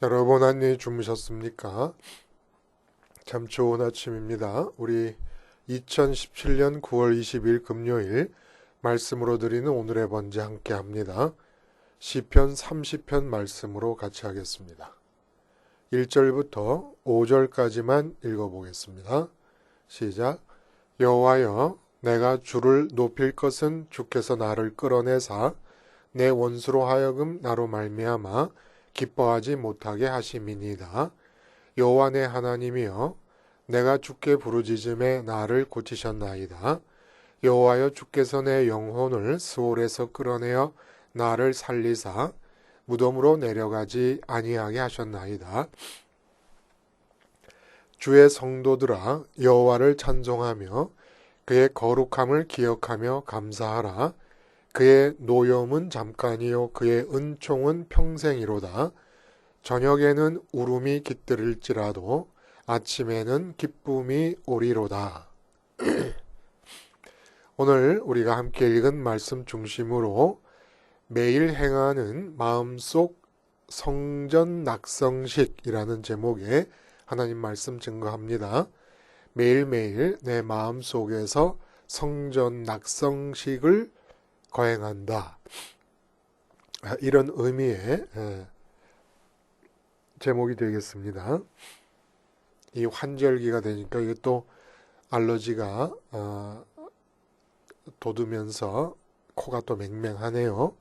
여러분 안녕히 주무셨습니까? 참 좋은 아침입니다. 우리 2017년 9월 20일 금요일 말씀으로 드리는 오늘의 번제 함께 합니다. 시편 30편 말씀으로 같이 하겠습니다. 1절부터 5절까지만 읽어보겠습니다. 시작. 여호와여, 내가 주를 높일 것은 주께서 나를 끌어내사 내 원수로 하여금 나로 말미암아 기뻐하지 못하게 하심이니이다. 여호와 내 하나님이여, 내가 주께 부르짖음에 나를 고치셨나이다. 여호와여, 주께서 내 영혼을 스올에서 끌어내어 나를 살리사 무덤으로 내려가지 아니하게 하셨나이다. 주의 성도들아, 여호와를 찬송하며 그의 거룩함을 기억하며 감사하라. 그의 노염은 잠깐이요 그의 은총은 평생이로다. 저녁에는 울음이 깃들일지라도 아침에는 기쁨이 오리로다. 오늘 우리가 함께 읽은 말씀 중심으로 매일 행하는 마음속 성전 낙성식이라는 제목의 하나님 말씀 증거합니다. 매일매일 내 마음속에서 성전 낙성식을 거행한다. 이런 의미의 제목이 되겠습니다. 이 환절기가 되니까 이게 또 알러지가 돋으면서 코가 또 맹맹하네요.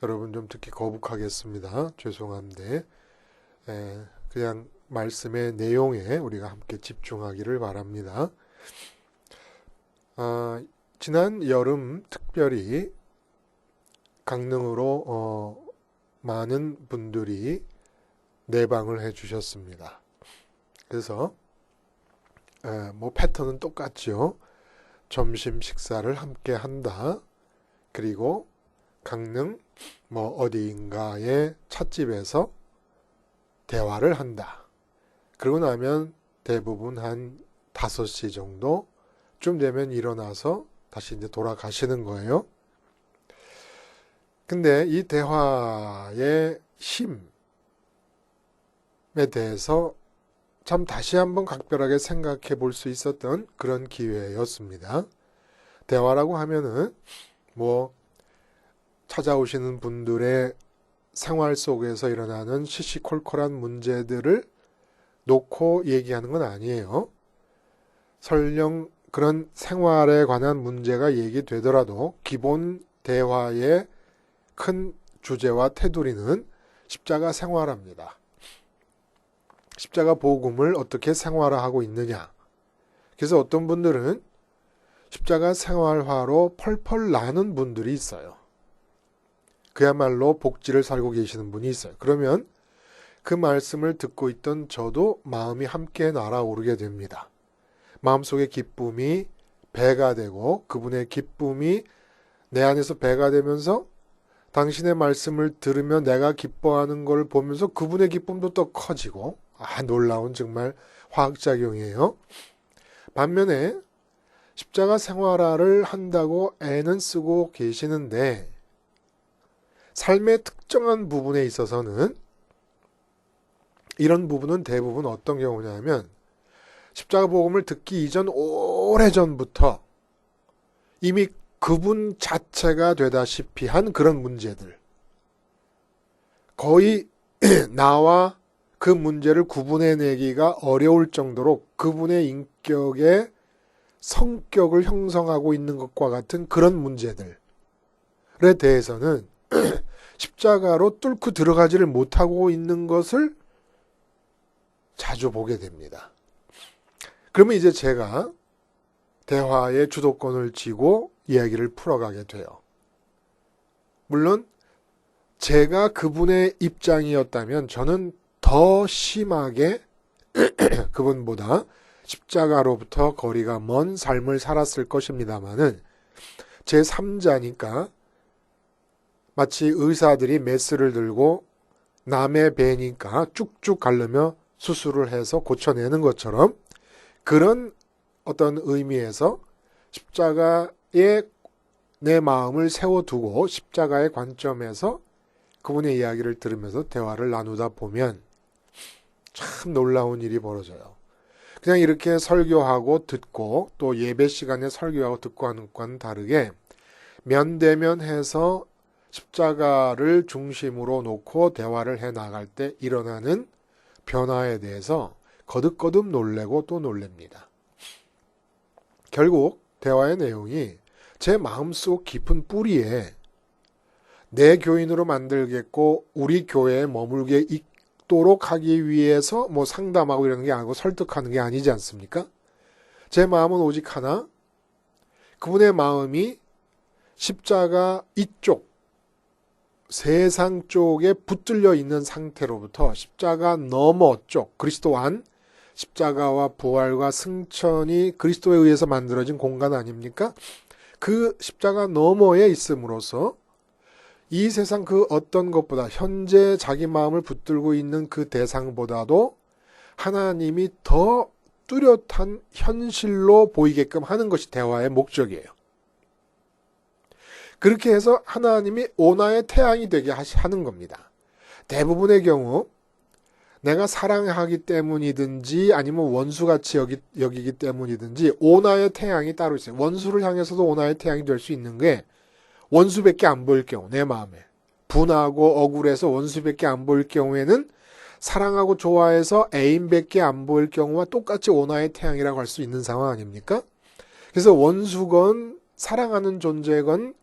여러분 좀 듣기 거북하겠습니다. 죄송한데 그냥 말씀의 내용에 우리가 함께 집중하기를 바랍니다. 지난 여름 특별히 강릉으로 많은 분들이 내방을 해주셨습니다. 그래서 뭐 패턴은 똑같죠. 점심 식사를 함께 한다. 그리고 강릉 뭐 어디인가의 찻집에서 대화를 한다. 그러고 나면 대부분 한 5시 정도쯤 되면 일어나서 다시 이제 돌아가시는 거예요. 근데 이 대화의 힘에 대해서 참 다시 한번 각별하게 생각해 볼 수 있었던 그런 기회였습니다. 대화라고 하면은 뭐 찾아오시는 분들의 생활 속에서 일어나는 시시콜콜한 문제들을 놓고 얘기하는 건 아니에요. 설령 그런 생활에 관한 문제가 얘기되더라도 기본 대화의 큰 주제와 테두리는 십자가 생활합니다. 십자가 복음을 어떻게 생활화하고 있느냐. 그래서 어떤 분들은 십자가 생활화로 펄펄 나는 분들이 있어요. 그야말로 복지를 살고 계시는 분이 있어요. 그러면 그 말씀을 듣고 있던 저도 마음이 함께 날아오르게 됩니다. 마음속의 기쁨이 배가 되고 그분의 기쁨이 내 안에서 배가 되면서 당신의 말씀을 들으며 내가 기뻐하는 걸 보면서 그분의 기쁨도 또 커지고 놀라운 정말 화학작용이에요. 반면에 십자가 생활화를 한다고 애는 쓰고 계시는데 삶의 특정한 부분에 있어서는 이런 부분은 대부분 어떤 경우냐면 십자가 복음을 듣기 이전 오래전부터 이미 그분 자체가 되다시피 한 그런 문제들. 거의 나와 그 문제를 구분해내기가 어려울 정도로 그분의 인격의 성격을 형성하고 있는 것과 같은 그런 문제들에 대해서는 십자가로 뚫고 들어가지를 못하고 있는 것을 자주 보게 됩니다. 그러면 이제 제가 대화의 주도권을 쥐고 이야기를 풀어가게 돼요. 물론 제가 그분의 입장이었다면 저는 더 심하게 그분보다 십자가로부터 거리가 먼 삶을 살았을 것입니다마는 제 3자니까 마치 의사들이 메스를 들고 남의 배니까 쭉쭉 가르며 수술을 해서 고쳐내는 것처럼 그런 어떤 의미에서 십자가에 내 마음을 세워두고 십자가의 관점에서 그분의 이야기를 들으면서 대화를 나누다 보면 참 놀라운 일이 벌어져요. 그냥 이렇게 설교하고 듣고 또 예배 시간에 설교하고 듣고 하는 것과는 다르게 면대면해서 십자가를 중심으로 놓고 대화를 해 나갈 때 일어나는 변화에 대해서 거듭거듭 놀래고 또 놀랍니다. 결국 대화의 내용이 제 마음속 깊은 뿌리에 내 교인으로 만들겠고 우리 교회에 머물게 있도록 하기 위해서 뭐 상담하고 이러는 게 아니고 설득하는 게 아니지 않습니까? 제 마음은 오직 하나, 그분의 마음이 십자가 이쪽 세상 쪽에 붙들려 있는 상태로부터 십자가 너머 쪽 그리스도 안, 십자가와 부활과 승천이 그리스도에 의해서 만들어진 공간 아닙니까? 그 십자가 너머에 있음으로써 이 세상 그 어떤 것보다 현재 자기 마음을 붙들고 있는 그 대상보다도 하나님이 더 뚜렷한 현실로 보이게끔 하는 것이 대화의 목적이에요. 그렇게 해서 하나님이 온화의 태양이 되게 하는 겁니다. 대부분의 경우 내가 사랑하기 때문이든지 아니면 원수같이 여기기 때문이든지 온화의 태양이 따로 있어요. 원수를 향해서도 온화의 태양이 될 수 있는 게 원수밖에 안 보일 경우, 내 마음에 분하고 억울해서 원수밖에 안 보일 경우에는 사랑하고 좋아해서 애인밖에 안 보일 경우와 똑같이 온화의 태양이라고 할 수 있는 상황 아닙니까? 그래서 원수건 사랑하는 존재건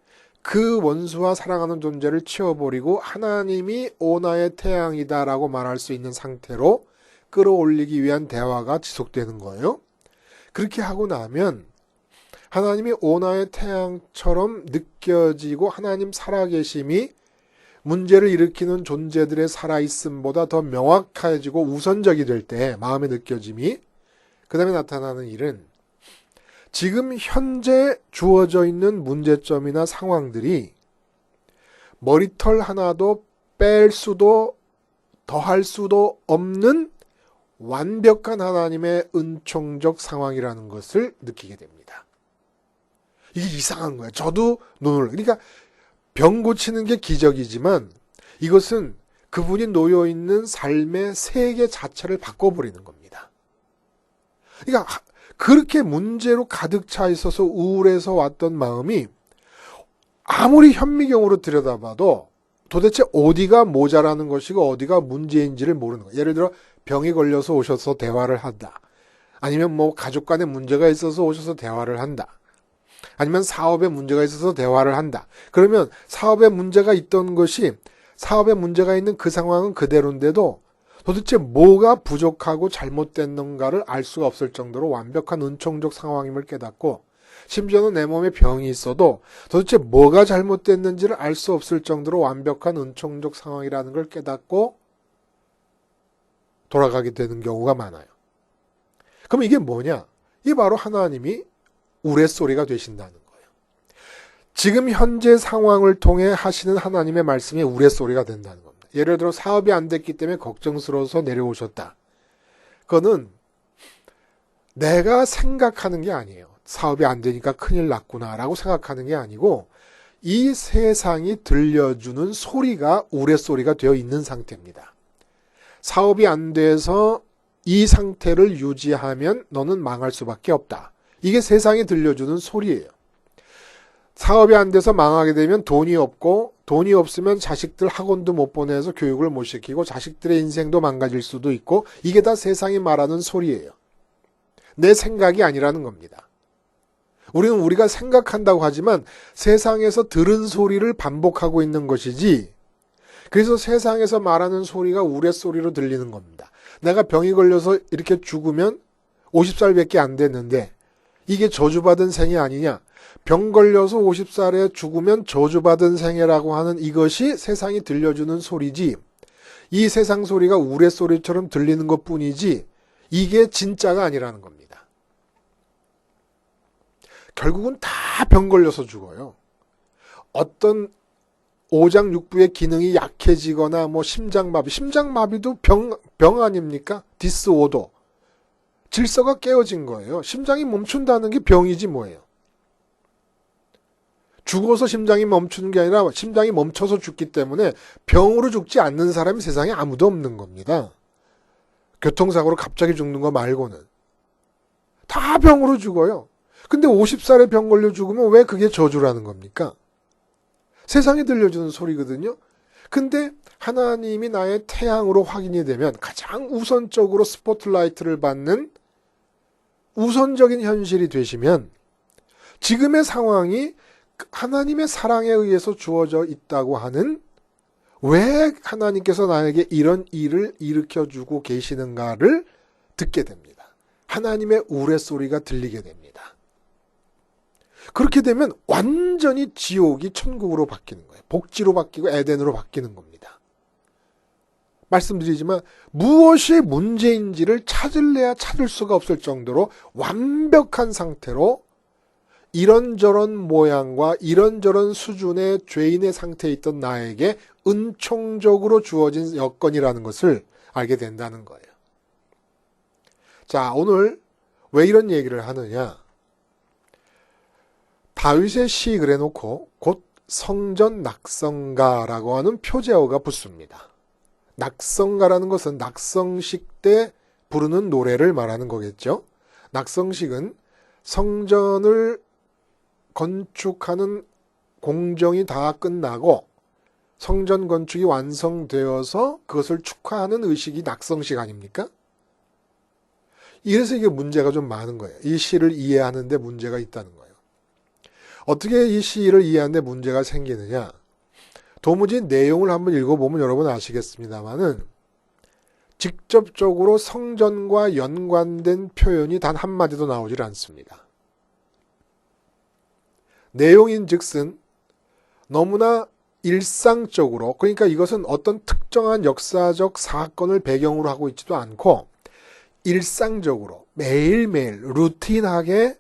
그 원수와 사랑하는 존재를 치워버리고 하나님이 온화의 태양이다라고 말할 수 있는 상태로 끌어올리기 위한 대화가 지속되는 거예요. 그렇게 하고 나면 하나님이 온화의 태양처럼 느껴지고 하나님 살아계심이 문제를 일으키는 존재들의 살아있음보다 더 명확해지고 우선적이 될 때 마음의 느껴짐이 그 다음에 나타나는 일은 지금 현재 주어져 있는 문제점이나 상황들이 머리털 하나도 뺄 수도 더할 수도 없는 완벽한 하나님의 은총적 상황이라는 것을 느끼게 됩니다. 이게 이상한 거예요. 저도 눈을. 그러니까 병 고치는 게 기적이지만 이것은 그분이 놓여있는 삶의 세계 자체를 바꿔버리는 겁니다. 그러니까 그렇게 문제로 가득 차 있어서 우울해서 왔던 마음이 아무리 현미경으로 들여다봐도 도대체 어디가 모자라는 것이고 어디가 문제인지를 모르는 거예요. 예를 들어 병이 걸려서 오셔서 대화를 한다. 아니면 뭐 가족 간에 문제가 있어서 오셔서 대화를 한다. 아니면 사업에 문제가 있어서 대화를 한다. 그러면 사업에 문제가 있던 것이 사업에 문제가 있는 그 상황은 그대로인데도 도대체 뭐가 부족하고 잘못됐는가를 알 수가 없을 정도로 완벽한 은총적 상황임을 깨닫고 심지어는 내 몸에 병이 있어도 도대체 뭐가 잘못됐는지를 알 수 없을 정도로 완벽한 은총적 상황이라는 걸 깨닫고 돌아가게 되는 경우가 많아요. 그럼 이게 뭐냐? 이게 바로 하나님이 우레소리가 되신다는 거예요. 지금 현재 상황을 통해 하시는 하나님의 말씀이 우레소리가 된다는 겁니다. 예를 들어 사업이 안 됐기 때문에 걱정스러워서 내려오셨다. 그거는 내가 생각하는 게 아니에요. 사업이 안 되니까 큰일 났구나라고 생각하는 게 아니고 이 세상이 들려주는 소리가 우레소리가 되어 있는 상태입니다. 사업이 안 돼서 이 상태를 유지하면 너는 망할 수밖에 없다. 이게 세상이 들려주는 소리예요. 사업이 안 돼서 망하게 되면 돈이 없고 돈이 없으면 자식들 학원도 못 보내서 교육을 못 시키고 자식들의 인생도 망가질 수도 있고 이게 다 세상이 말하는 소리예요. 내 생각이 아니라는 겁니다. 우리는 우리가 생각한다고 하지만 세상에서 들은 소리를 반복하고 있는 것이지 그래서 세상에서 말하는 소리가 우레소리로 들리는 겁니다. 내가 병이 걸려서 이렇게 죽으면 50살밖에 안 됐는데 이게 저주받은 생애 아니냐? 병 걸려서 50살에 죽으면 저주받은 생애라고 하는 이것이 세상이 들려주는 소리지 이 세상 소리가 우레소리처럼 들리는 것뿐이지 이게 진짜가 아니라는 겁니다. 결국은 다 병 걸려서 죽어요. 어떤 오장육부의 기능이 약해지거나 뭐 심장마비도 병 아닙니까? 디스오더. 질서가 깨어진 거예요. 심장이 멈춘다는 게 병이지 뭐예요. 죽어서 심장이 멈추는 게 아니라 심장이 멈춰서 죽기 때문에 병으로 죽지 않는 사람이 세상에 아무도 없는 겁니다. 교통사고로 갑자기 죽는 거 말고는. 다 병으로 죽어요. 근데 50살에 병 걸려 죽으면 왜 그게 저주라는 겁니까? 세상에 들려주는 소리거든요. 근데 하나님이 나의 태양으로 확인이 되면 가장 우선적으로 스포트라이트를 받는 우선적인 현실이 되시면 지금의 상황이 하나님의 사랑에 의해서 주어져 있다고 하는 왜 하나님께서 나에게 이런 일을 일으켜주고 계시는가를 듣게 됩니다. 하나님의 우레소리가 들리게 됩니다. 그렇게 되면 완전히 지옥이 천국으로 바뀌는 거예요. 복지로 바뀌고 에덴으로 바뀌는 겁니다. 말씀드리지만 무엇이 문제인지를 찾을래야 찾을 수가 없을 정도로 완벽한 상태로 이런저런 모양과 이런저런 수준의 죄인의 상태에 있던 나에게 은총적으로 주어진 여건이라는 것을 알게 된다는 거예요. 자, 오늘 왜 이런 얘기를 하느냐? 다윗의 시 그래놓고 곧 성전 낙성가라고 하는 표제어가 붙습니다. 낙성가라는 것은 낙성식 때 부르는 노래를 말하는 거겠죠. 낙성식은 성전을 건축하는 공정이 다 끝나고 성전 건축이 완성되어서 그것을 축하하는 의식이 낙성식 아닙니까? 이래서 이게 문제가 좀 많은 거예요. 이 시를 이해하는데 문제가 있다는 거예요. 어떻게 이 시를 이해하는데 문제가 생기느냐? 도무지 내용을 한번 읽어보면 여러분 아시겠습니다만은 직접적으로 성전과 연관된 표현이 단 한마디도 나오질 않습니다. 내용인즉슨 너무나 일상적으로, 그러니까 이것은 어떤 특정한 역사적 사건을 배경으로 하고 있지도 않고 일상적으로 매일매일 루틴하게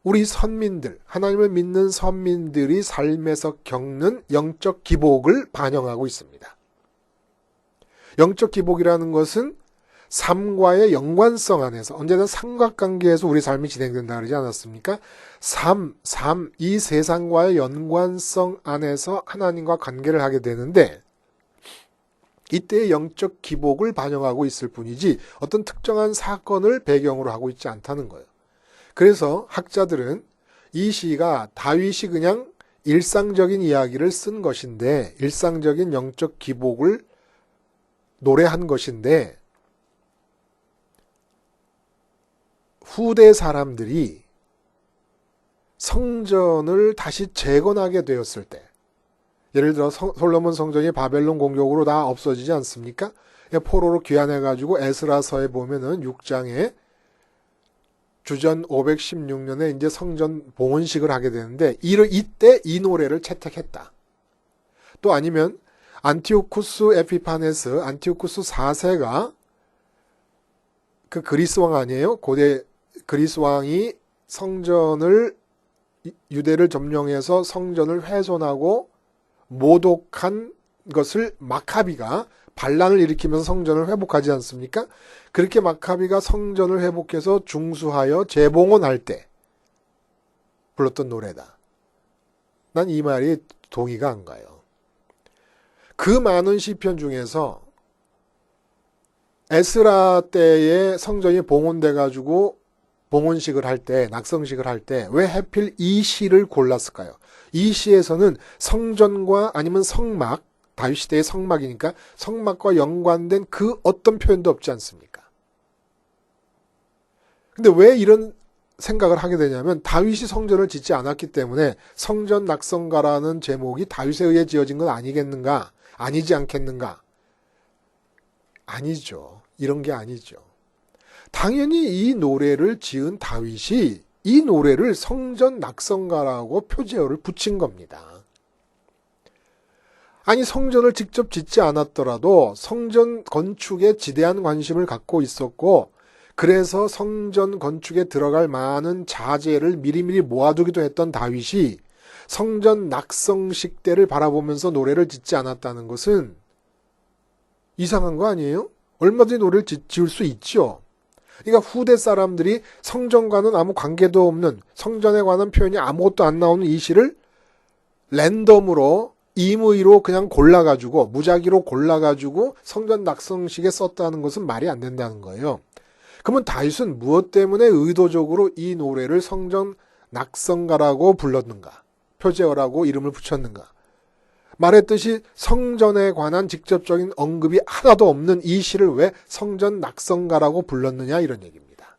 우리 선민들, 하나님을 믿는 선민들이 삶에서 겪는 영적 기복을 반영하고 있습니다. 영적 기복이라는 것은 삶과의 연관성 안에서 언제나 삼각관계에서 우리 삶이 진행된다 그러지 않았습니까? 이 세상과의 연관성 안에서 하나님과 관계를 하게 되는데 이때의 영적 기복을 반영하고 있을 뿐이지 어떤 특정한 사건을 배경으로 하고 있지 않다는 거예요. 그래서 학자들은 이 시가 다윗이 그냥 일상적인 이야기를 쓴 것인데, 일상적인 영적 기복을 노래한 것인데, 후대 사람들이 성전을 다시 재건하게 되었을 때, 예를 들어 솔로몬 성전이 바벨론 공격으로 다 없어지지 않습니까? 포로로 귀환해가지고 에스라서에 보면은 6장에 주전 516년에 이제 성전 봉헌식을 하게 되는데 이때 이 노래를 채택했다. 또 아니면 안티오쿠스 에피파네스, 안티오쿠스 4세가 그 그리스 왕 아니에요? 고대 그리스 왕이 성전을 유대를 점령해서 성전을 훼손하고 모독한 것을 마카비가 반란을 일으키면서 성전을 회복하지 않습니까? 그렇게 마카비가 성전을 회복해서 중수하여 재봉헌할 때 불렀던 노래다. 난 이 말이 동의가 안 가요. 그 많은 시편 중에서 에스라 때에 성전이 봉헌돼 가지고 봉헌식을 할 때, 낙성식을 할 때 왜 하필 이 시를 골랐을까요? 이 시에서는 성전과 아니면 성막, 다윗 시대의 성막이니까 성막과 연관된 그 어떤 표현도 없지 않습니까? 근데 왜 이런 생각을 하게 되냐면 다윗이 성전을 짓지 않았기 때문에 성전 낙성가라는 제목이 다윗에 의해 지어진 건 아니겠는가? 아니지 않겠는가? 아니죠. 이런 게 아니죠. 당연히 이 노래를 지은 다윗이 이 노래를 성전 낙성가라고 표제어를 붙인 겁니다. 아니 성전을 직접 짓지 않았더라도 성전 건축에 지대한 관심을 갖고 있었고 그래서 성전 건축에 들어갈 많은 자재를 미리미리 모아두기도 했던 다윗이 성전 낙성식 때를 바라보면서 노래를 짓지 않았다는 것은 이상한 거 아니에요? 얼마든지 노래를 지을 수 있죠. 그러니까 후대 사람들이 성전과는 아무 관계도 없는 성전에 관한 표현이 아무것도 안 나오는 이 시를 랜덤으로 임의로 그냥 골라가지고 무작위로 골라가지고 성전 낙성식에 썼다는 것은 말이 안 된다는 거예요. 그러면 다윗은 무엇 때문에 의도적으로 이 노래를 성전 낙성가라고 불렀는가? 표제어라고 이름을 붙였는가? 말했듯이 성전에 관한 직접적인 언급이 하나도 없는 이 시를 왜 성전 낙성가라고 불렀느냐 이런 얘기입니다.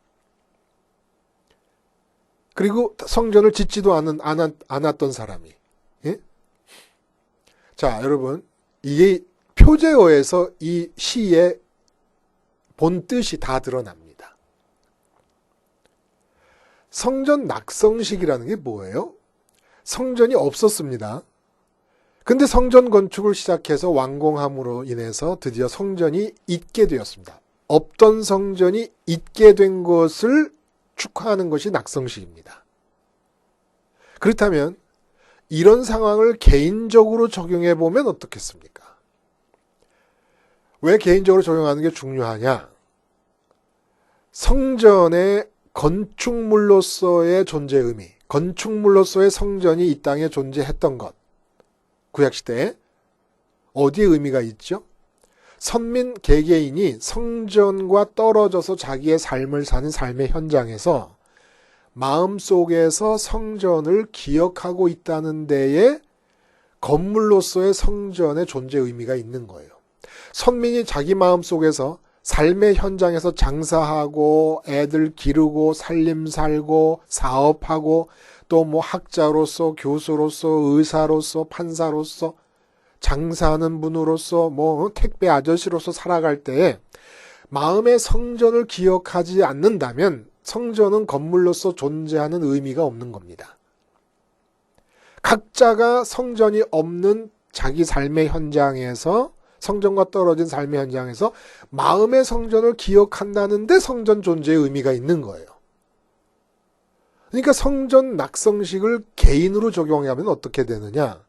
그리고 성전을 짓지도 않았던 사람이. 예? 자, 여러분, 이게 표제어에서 이 시의 본 뜻이 다 드러납니다. 성전 낙성식이라는 게 뭐예요? 성전이 없었습니다. 근데 성전 건축을 시작해서 완공함으로 인해서 드디어 성전이 있게 되었습니다. 없던 성전이 있게 된 것을 축하하는 것이 낙성식입니다. 그렇다면 이런 상황을 개인적으로 적용해 보면 어떻겠습니까? 왜 개인적으로 적용하는 게 중요하냐? 성전의 건축물로서의 존재 의미, 건축물로서의 성전이 이 땅에 존재했던 것, 구약시대에 어디에 의미가 있죠? 선민 개개인이 성전과 떨어져서 자기의 삶을 사는 삶의 현장에서 마음속에서 성전을 기억하고 있다는 데에 건물로서의 성전의 존재 의미가 있는 거예요. 선민이 자기 마음속에서 삶의 현장에서 장사하고 애들 기르고 살림 살고 사업하고 또 뭐 학자로서 교수로서 의사로서 판사로서 장사하는 분으로서 뭐 택배 아저씨로서 살아갈 때에 마음의 성전을 기억하지 않는다면 성전은 건물로서 존재하는 의미가 없는 겁니다. 각자가 성전이 없는 자기 삶의 현장에서 성전과 떨어진 삶의 현장에서 마음의 성전을 기억한다는데 성전 존재의 의미가 있는 거예요. 그러니까 성전 낙성식을 개인으로 적용하면 어떻게 되느냐?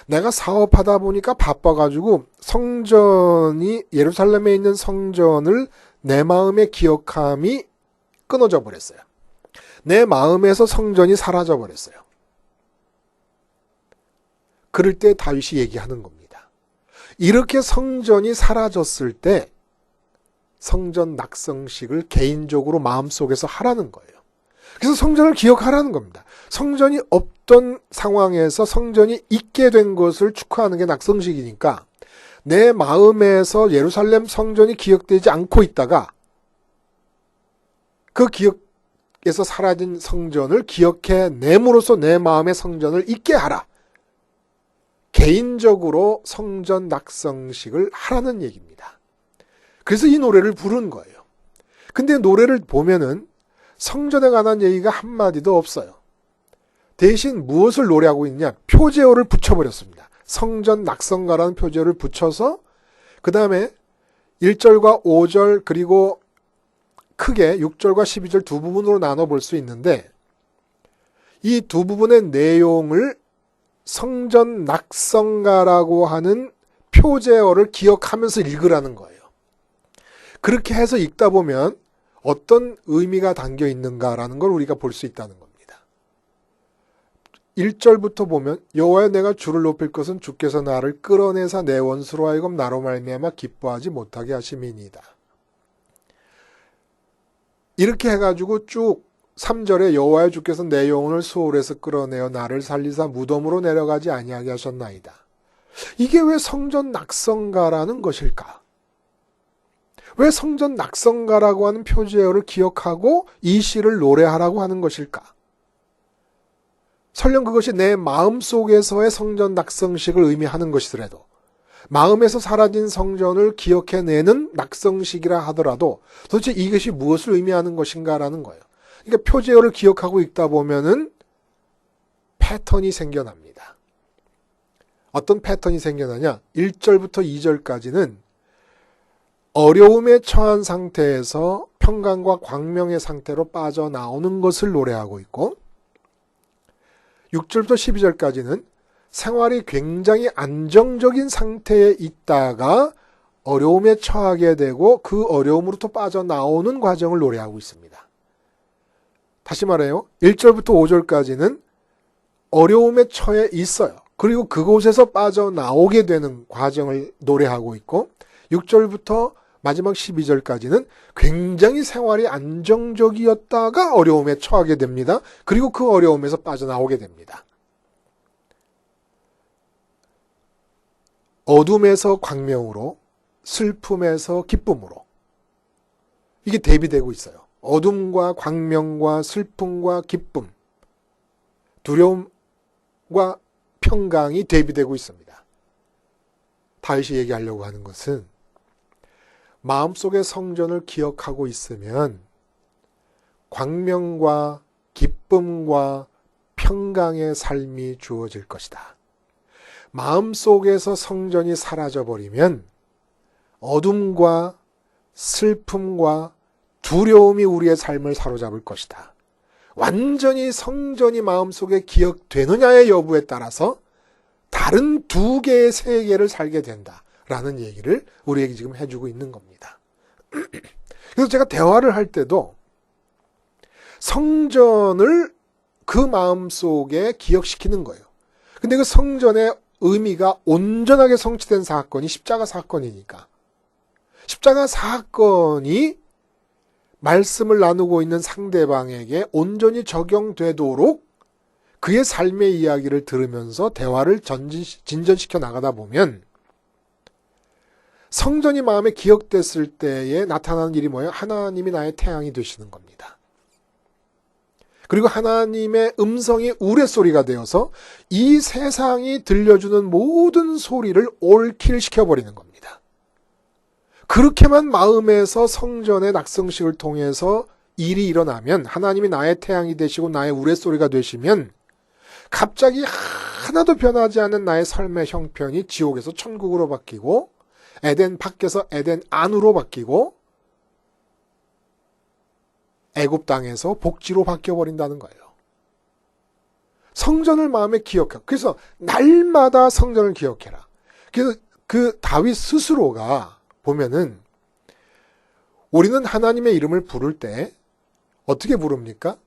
내가 사업하다 보니까 바빠가지고 성전이 예루살렘에 있는 성전을 내 마음에 기억함이 끊어져 버렸어요. 내 마음에서 성전이 사라져 버렸어요. 그럴 때 다윗이 얘기하는 겁니다. 이렇게 성전이 사라졌을 때 성전 낙성식을 개인적으로 마음속에서 하라는 거예요. 그래서 성전을 기억하라는 겁니다. 성전이 없던 상황에서 성전이 있게 된 것을 축하하는 게 낙성식이니까 내 마음에서 예루살렘 성전이 기억되지 않고 있다가 그 기억에서 사라진 성전을 기억해 내므로써 내 마음의 성전을 있게 하라. 개인적으로 성전 낙성식을 하라는 얘기입니다. 그래서 이 노래를 부른 거예요. 근데 노래를 보면은 성전에 관한 얘기가 한마디도 없어요. 대신 무엇을 노래하고 있냐? 표제어를 붙여버렸습니다. 성전 낙성가라는 표제어를 붙여서 그 다음에 1절과 5절 그리고 크게 6절과 12절 두 부분으로 나눠볼 수 있는데 이 두 부분의 내용을 성전 낙성가라고 하는 표제어를 기억하면서 읽으라는 거예요. 그렇게 해서 읽다 보면 어떤 의미가 담겨 있는가라는 걸 우리가 볼 수 있다는 겁니다. 1절부터 보면 여호와여 내가 주를 높일 것은 주께서 나를 끌어내사 내 원수로 하여금 나로 말미암아 기뻐하지 못하게 하심이니이다. 이렇게 해가지고 쭉 3절에 여호와여 주께서 내 영혼을 수월에서 끌어내어 나를 살리사 무덤으로 내려가지 아니하게 하셨나이다. 이게 왜 성전 낙성가라는 것일까? 왜 성전 낙성가라고 하는 표제어를 기억하고 이 시를 노래하라고 하는 것일까? 설령 그것이 내 마음속에서의 성전 낙성식을 의미하는 것이더라도 마음에서 사라진 성전을 기억해내는 낙성식이라 하더라도 도대체 이것이 무엇을 의미하는 것인가라는 거예요. 그러니까 표제어를 기억하고 읽다 보면은 패턴이 생겨납니다. 어떤 패턴이 생겨나냐? 1절부터 2절까지는 어려움에 처한 상태에서 평강과 광명의 상태로 빠져나오는 것을 노래하고 있고 6절부터 12절까지는 생활이 굉장히 안정적인 상태에 있다가 어려움에 처하게 되고 그 어려움으로부터 빠져나오는 과정을 노래하고 있습니다. 다시 말해요. 1절부터 5절까지는 어려움에 처해 있어요. 그리고 그곳에서 빠져나오게 되는 과정을 노래하고 있고 6절부터 마지막 12절까지는 굉장히 생활이 안정적이었다가 어려움에 처하게 됩니다. 그리고 그 어려움에서 빠져나오게 됩니다. 어둠에서 광명으로, 슬픔에서 기쁨으로. 이게 대비되고 있어요. 어둠과 광명과 슬픔과 기쁨, 두려움과 평강이 대비되고 있습니다. 다윗이 얘기하려고 하는 것은 마음속의 성전을 기억하고 있으면 광명과 기쁨과 평강의 삶이 주어질 것이다. 마음속에서 성전이 사라져버리면 어둠과 슬픔과 두려움이 우리의 삶을 사로잡을 것이다. 완전히 성전이 마음속에 기억되느냐의 여부에 따라서 다른 두 개의 세계를 살게 된다라는 얘기를 우리에게 지금 해주고 있는 겁니다. 그래서 제가 대화를 할 때도 성전을 그 마음속에 기억시키는 거예요. 근데 그 성전의 의미가 온전하게 성취된 사건이 십자가 사건이니까 십자가 사건이 말씀을 나누고 있는 상대방에게 온전히 적용되도록 그의 삶의 이야기를 들으면서 대화를 진전시켜 나가다 보면 성전이 마음에 기억됐을 때에 나타나는 일이 뭐예요? 하나님이 나의 태양이 되시는 겁니다. 그리고 하나님의 음성이 우레소리가 되어서 이 세상이 들려주는 모든 소리를 올킬시켜버리는 겁니다. 그렇게만 마음에서 성전의 낙성식을 통해서 일이 일어나면 하나님이 나의 태양이 되시고 나의 우레소리가 되시면 갑자기 하나도 변하지 않은 나의 삶의 형편이 지옥에서 천국으로 바뀌고 에덴 밖에서 에덴 안으로 바뀌고 애굽 땅에서 복지로 바뀌어버린다는 거예요. 성전을 마음에 기억해. 그래서 날마다 성전을 기억해라. 그래서 그 다윗 스스로가 보면은 우리는 하나님의 이름을 부를 때 어떻게 부릅니까?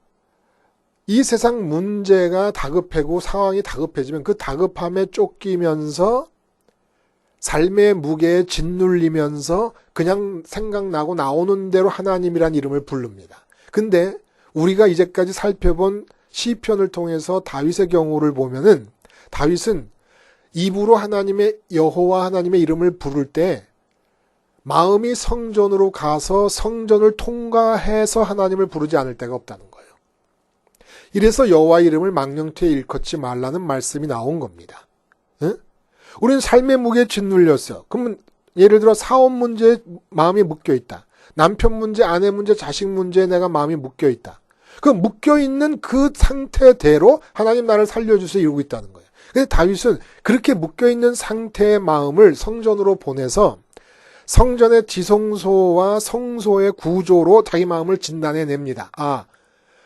이 세상 문제가 다급해고 상황이 다급해지면 그 다급함에 쫓기면서 삶의 무게에 짓눌리면서 그냥 생각나고 나오는 대로 하나님이란 이름을 부릅니다. 근데 우리가 이제까지 살펴본 시편을 통해서 다윗의 경우를 보면은 다윗은 입으로 하나님의 여호와 하나님의 이름을 부를 때 마음이 성전으로 가서 성전을 통과해서 하나님을 부르지 않을 때가 없다는 거예요. 이래서 여호와 이름을 망령되이 일컫지 말라는 말씀이 나온 겁니다. 응? 우리는 삶의 무게에 짓눌렸어. 그러면 예를 들어 사업 문제에 마음이 묶여있다. 남편 문제, 아내 문제, 자식 문제에 내가 마음이 묶여있다. 그 묶여있는 그 상태대로 하나님 나를 살려주세요 이러고 있다는 거예요. 근데 다윗은 그렇게 묶여있는 상태의 마음을 성전으로 보내서 성전의 지성소와 성소의 구조로 자기 마음을 진단해냅니다. 아,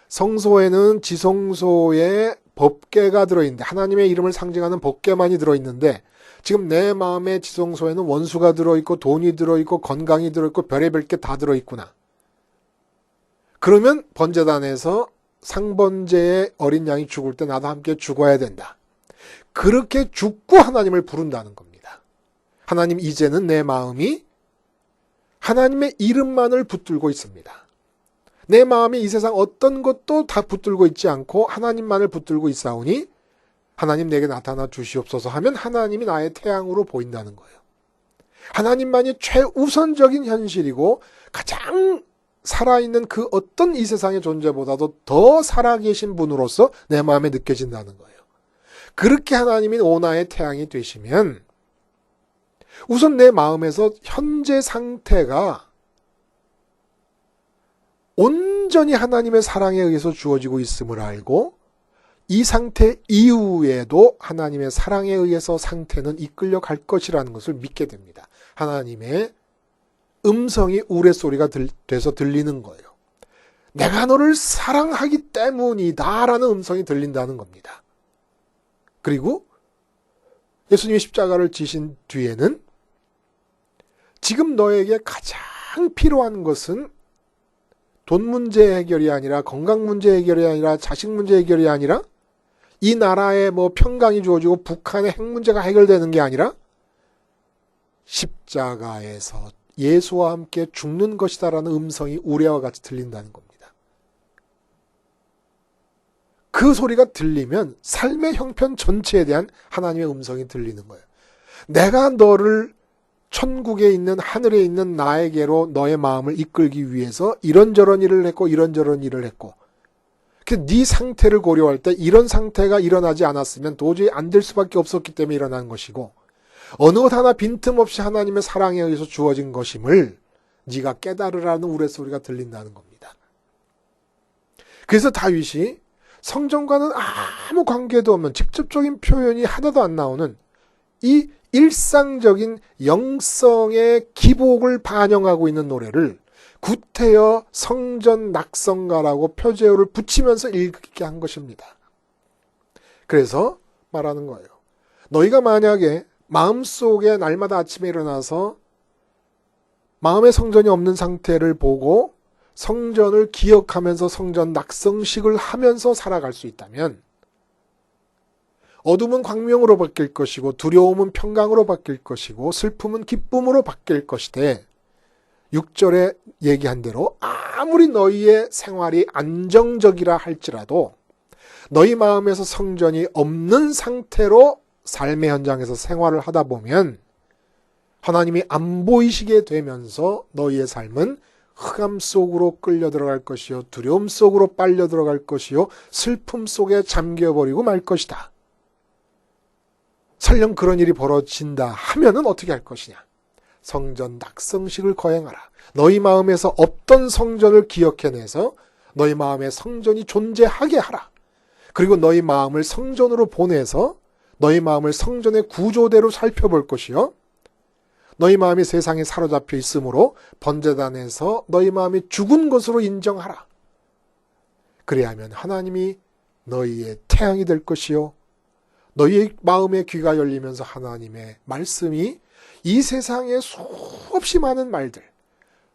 성소에는 지성소에 법궤가 들어있는데 하나님의 이름을 상징하는 법궤만이 들어있는데 지금 내 마음의 지성소에는 원수가 들어있고 돈이 들어있고 건강이 들어있고 별의별 게 다 들어있구나. 그러면 번제단에서 상번제의 어린 양이 죽을 때 나도 함께 죽어야 된다. 그렇게 죽고 하나님을 부른다는 겁니다. 하나님, 이제는 내 마음이 하나님의 이름만을 붙들고 있습니다. 내 마음이 이 세상 어떤 것도 다 붙들고 있지 않고 하나님만을 붙들고 있사오니 하나님 내게 나타나 주시옵소서 하면 하나님이 나의 태양으로 보인다는 거예요. 하나님만이 최우선적인 현실이고 가장 살아있는 그 어떤 이 세상의 존재보다도 더 살아계신 분으로서 내 마음에 느껴진다는 거예요. 그렇게 하나님이 오나의 태양이 되시면 우선 내 마음에서 현재 상태가 온전히 하나님의 사랑에 의해서 주어지고 있음을 알고 이 상태 이후에도 하나님의 사랑에 의해서 상태는 이끌려 갈 것이라는 것을 믿게 됩니다. 하나님의 음성이 우레소리가 돼서 들리는 거예요. 내가 너를 사랑하기 때문이다 라는 음성이 들린다는 겁니다. 그리고 예수님이 십자가를 지신 뒤에는 지금 너에게 가장 필요한 것은 돈 문제 해결이 아니라 건강 문제 해결이 아니라 자식 문제 해결이 아니라 이 나라에 뭐 평강이 주어지고 북한의 핵 문제가 해결되는 게 아니라 십자가에서 예수와 함께 죽는 것이다라는 음성이 우레와 같이 들린다는 겁니다. 그 소리가 들리면 삶의 형편 전체에 대한 하나님의 음성이 들리는 거예요. 내가 너를 천국에 있는 하늘에 있는 나에게로 너의 마음을 이끌기 위해서 이런저런 일을 했고 이런저런 일을 했고 네 상태를 고려할 때 이런 상태가 일어나지 않았으면 도저히 안 될 수밖에 없었기 때문에 일어난 것이고 어느 것 하나 빈틈없이 하나님의 사랑에 의해서 주어진 것임을 네가 깨달으라는 우레소리가 들린다는 겁니다. 그래서 다윗이 성전과는 아무 관계도 없는 직접적인 표현이 하나도 안 나오는 이 일상적인 영성의 기복을 반영하고 있는 노래를 구태여 성전 낙성가라고 표제어를 붙이면서 읽게 한 것입니다. 그래서 말하는 거예요. 너희가 만약에 마음속에 날마다 아침에 일어나서 마음의 성전이 없는 상태를 보고 성전을 기억하면서 성전 낙성식을 하면서 살아갈 수 있다면 어둠은 광명으로 바뀔 것이고 두려움은 평강으로 바뀔 것이고 슬픔은 기쁨으로 바뀔 것이되 6절에 얘기한 대로 아무리 너희의 생활이 안정적이라 할지라도 너희 마음에서 성전이 없는 상태로 삶의 현장에서 생활을 하다 보면 하나님이 안 보이시게 되면서 너희의 삶은 흑암 속으로 끌려 들어갈 것이요 두려움 속으로 빨려 들어갈 것이요 슬픔 속에 잠겨버리고 말 것이다. 설령 그런 일이 벌어진다 하면은 어떻게 할 것이냐. 성전 낙성식을 거행하라. 너희 마음에서 없던 성전을 기억해내서 너희 마음에 성전이 존재하게 하라. 그리고 너희 마음을 성전으로 보내서 너희 마음을 성전의 구조대로 살펴볼 것이요 너희 마음이 세상에 사로잡혀 있으므로 번제단에서 너희 마음이 죽은 것으로 인정하라. 그래야면 하나님이 너희의 태양이 될 것이요 너희의 마음의 귀가 열리면서 하나님의 말씀이 이 세상에 수없이 많은 말들,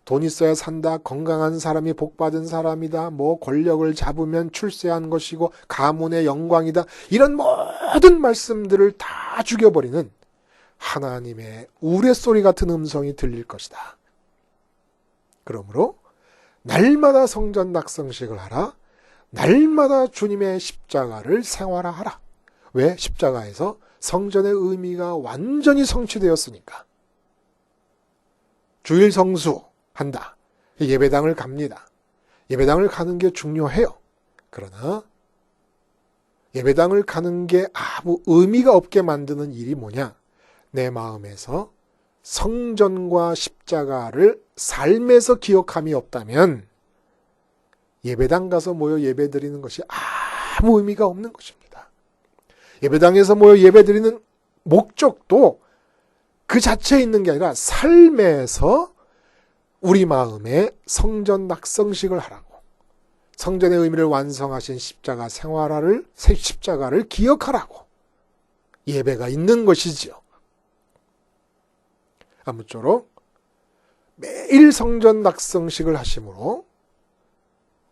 돈 있어야 산다, 건강한 사람이 복받은 사람이다, 뭐 권력을 잡으면 출세한 것이고 가문의 영광이다, 이런 모든 말씀들을 다 죽여버리는 하나님의 우레소리 같은 음성이 들릴 것이다. 그러므로 날마다 성전 낙성식을 하라. 날마다 주님의 십자가를 생활화하라. 왜? 십자가에서 성전의 의미가 완전히 성취되었으니까. 주일 성수한다. 예배당을 갑니다. 예배당을 가는 게 중요해요. 그러나 예배당을 가는 게 아무 의미가 없게 만드는 일이 뭐냐? 내 마음에서 성전과 십자가를 삶에서 기억함이 없다면 예배당 가서 모여 예배드리는 것이 아무 의미가 없는 것입니다. 예배당에서 모여 예배드리는 목적도 그 자체에 있는 게 아니라 삶에서 우리 마음에 성전 낙성식을 하라고, 성전의 의미를 완성하신 십자가 생활화를, 십자가를 기억하라고 예배가 있는 것이지요. 아무쪼록 매일 성전 낙성식을 하심으로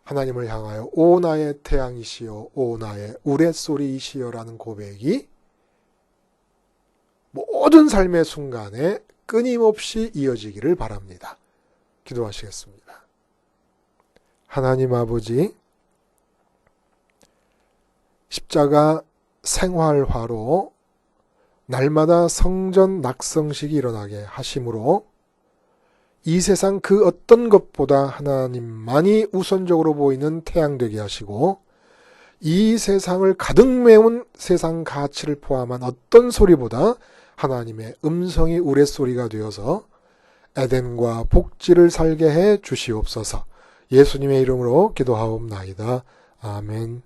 하나님을 향하여 오 나의 태양이시여 오 나의 우레소리이시여라는 고백이 모든 삶의 순간에 끊임없이 이어지기를 바랍니다. 기도하시겠습니다. 하나님 아버지, 십자가 생활화로 날마다 성전 낙성식이 일어나게 하심으로 이 세상 그 어떤 것보다 하나님만이 우선적으로 보이는 태양 되게 하시고 이 세상을 가득 메운 세상 가치를 포함한 어떤 소리보다 하나님의 음성이 우레소리가 되어서 에덴과 복지를 살게 해 주시옵소서. 예수님의 이름으로 기도하옵나이다. 아멘.